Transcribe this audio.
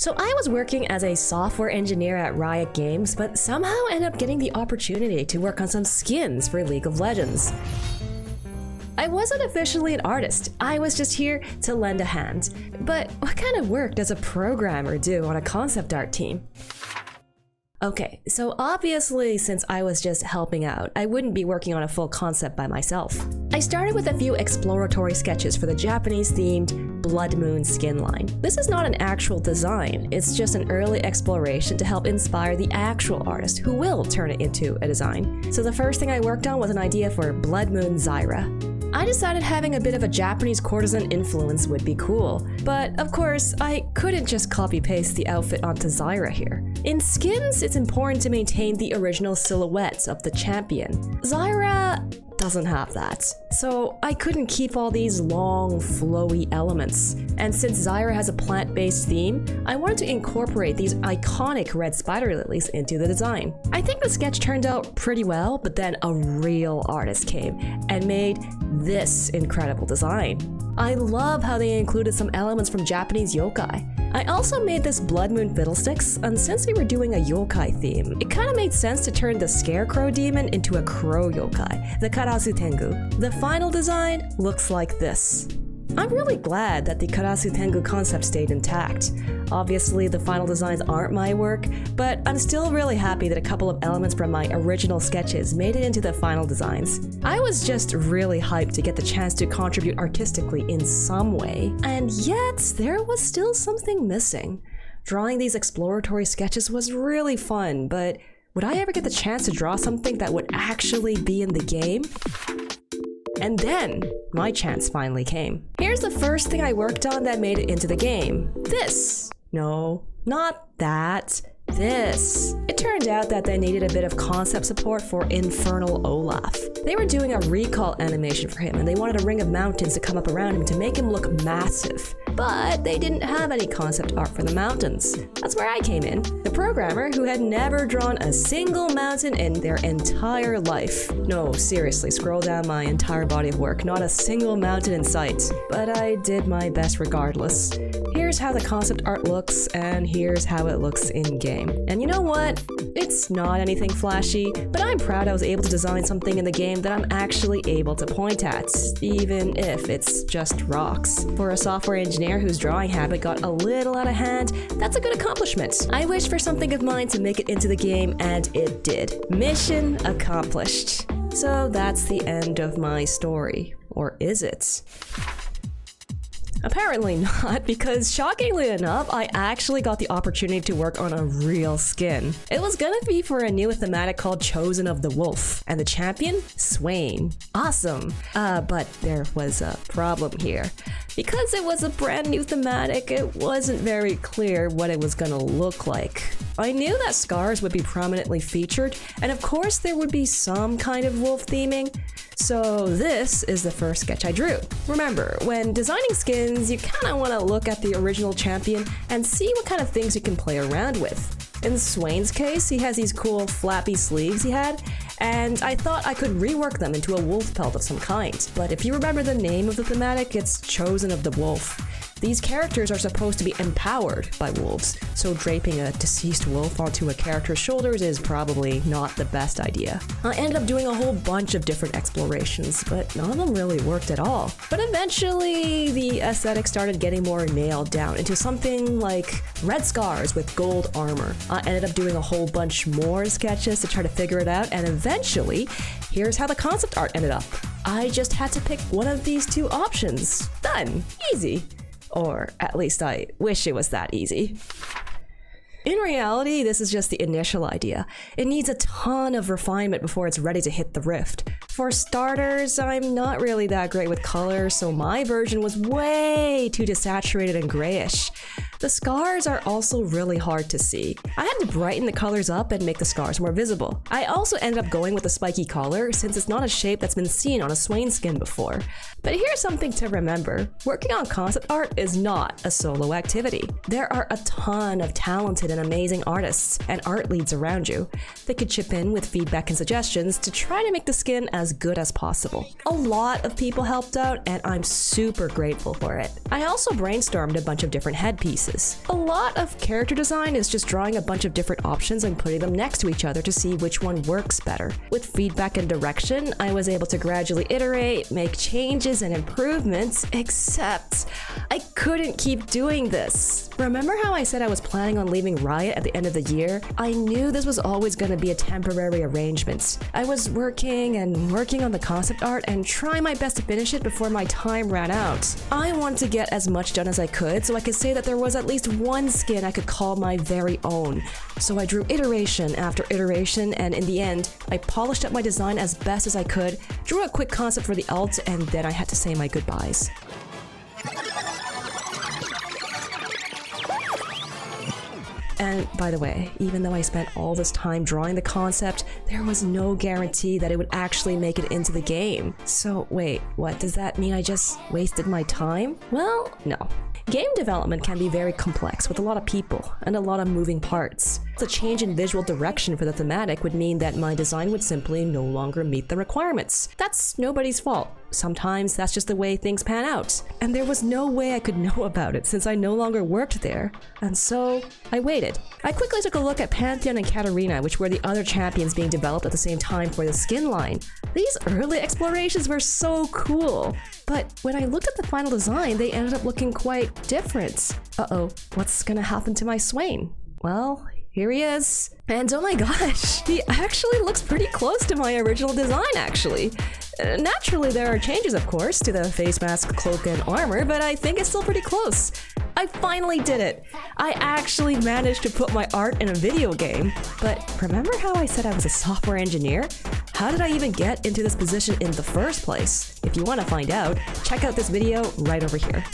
So I was working as a software engineer at Riot Games, but somehow ended up getting the opportunity to work on some skins for League of Legends. I wasn't officially an artist, I was just here to lend a hand. But what kind of work does a programmer do on a concept art team? Okay, so obviously since I was just helping out, I wouldn't be working on a full concept by myself. I started with a few exploratory sketches for the Japanese-themed Blood Moon skin line. This is not an actual design, it's just an early exploration to help inspire the actual artist who will turn it into a design. So the first thing I worked on was an idea for Blood Moon Zyra. I decided having a bit of a Japanese courtesan influence would be cool, but of course, I couldn't just copy-paste the outfit onto Zyra here. In skins, it's important to maintain the original silhouettes of the champion. Zyra doesn't have that, so I couldn't keep all these long, flowy elements. And since Zyra has a plant-based theme, I wanted to incorporate these iconic red spider lilies into the design. I think the sketch turned out pretty well, but then a real artist came and made this incredible design. I love how they included some elements from Japanese yokai. I also made this Blood Moon Fiddlesticks, and since we were doing a yokai theme, it kinda made sense to turn the scarecrow demon into a crow yokai, the Karasu Tengu. The final design looks like this. I'm really glad that the Karasu Tengu concept stayed intact. Obviously, the final designs aren't my work, but I'm still really happy that a couple of elements from my original sketches made it into the final designs. I was just really hyped to get the chance to contribute artistically in some way, and yet there was still something missing. Drawing these exploratory sketches was really fun, but would I ever get the chance to draw something that would actually be in the game? And then, my chance finally came. Here's the first thing I worked on that made it into the game. This. No, not that. This. It turned out that they needed a bit of concept support for Infernal Olaf. They were doing a recall animation for him and they wanted a ring of mountains to come up around him to make him look massive. But they didn't have any concept art for the mountains. That's where I came in, the programmer who had never drawn a single mountain in their entire life. No, seriously, scroll down my entire body of work, not a single mountain in sight. But I did my best regardless. Here's how the concept art looks, and here's how it looks in-game. And you know what? It's not anything flashy, but I'm proud I was able to design something in the game that I'm actually able to point at, even if it's just rocks. For a software engineer whose drawing habit got a little out of hand, that's a good accomplishment. I wished for something of mine to make it into the game, and it did. Mission accomplished. So that's the end of my story. Or is it? Apparently not, because shockingly enough, I actually got the opportunity to work on a real skin. It was gonna be for a new thematic called Chosen of the Wolf, and the champion? Swain. Awesome. But there was a problem here. Because it was a brand new thematic, it wasn't very clear what it was gonna look like. I knew that scars would be prominently featured, and of course there would be some kind of wolf theming. So this is the first sketch I drew. Remember, when designing skins, you kinda wanna look at the original champion and see what kind of things you can play around with. In Swain's case, he has these cool flappy sleeves he had, and I thought I could rework them into a wolf pelt of some kind. But if you remember the name of the thematic, it's Chosen of the Wolf. These characters are supposed to be empowered by wolves, so draping a deceased wolf onto a character's shoulders is probably not the best idea. I ended up doing a whole bunch of different explorations, but none of them really worked at all. But eventually, the aesthetic started getting more nailed down into something like red scars with gold armor. I ended up doing a whole bunch more sketches to try to figure it out, and eventually, here's how the concept art ended up. I just had to pick one of these two options. Done. Easy. Or at least I wish it was that easy. In reality, this is just the initial idea. It needs a ton of refinement before it's ready to hit the rift. For starters, I'm not really that great with color, so my version was way too desaturated and grayish. The scars are also really hard to see. I had to brighten the colors up and make the scars more visible. I also ended up going with a spiky collar since it's not a shape that's been seen on a Swain skin before. But here's something to remember. Working on concept art is not a solo activity. There are a ton of talented and amazing artists and art leads around you. They could chip in with feedback and suggestions to try to make the skin as good as possible. A lot of people helped out and I'm super grateful for it. I also brainstormed a bunch of different headpieces. choices. A lot of character design is just drawing a bunch of different options and putting them next to each other to see which one works better. With feedback and direction, I was able to gradually iterate, make changes and improvements, except I couldn't keep doing this. Remember how I said I was planning on leaving Riot at the end of the year? I knew this was always going to be a temporary arrangement. I was working on the concept art and trying my best to finish it before my time ran out. I wanted to get as much done as I could so I could say that there was at least one skin I could call my very own. So I drew iteration after iteration, and in the end, I polished up my design as best as I could, drew a quick concept for the alt, and then I had to say my goodbyes. And by the way, even though I spent all this time drawing the concept, there was no guarantee that it would actually make it into the game. So wait, what does that mean? I just wasted my time? Well, no. Game development can be very complex with a lot of people and a lot of moving parts. The change in visual direction for the thematic would mean that my design would simply no longer meet the requirements. That's nobody's fault. Sometimes that's just the way things pan out. And there was no way I could know about it since I no longer worked there. And so I waited. I quickly took a look at Pantheon and Katarina, which were the other champions being developed at the same time for the skin line. These early explorations were so cool. But when I looked at the final design, they ended up looking quite different. Uh-oh, what's gonna happen to my Swain? Well, here he is. And oh my gosh, he actually looks pretty close to my original design, actually. Naturally, there are changes, of course, to the face mask, cloak, and armor, but I think it's still pretty close. I finally did it! I actually managed to put my art in a video game. But remember how I said I was a software engineer? How did I even get into this position in the first place? If you want to find out, check out this video right over here.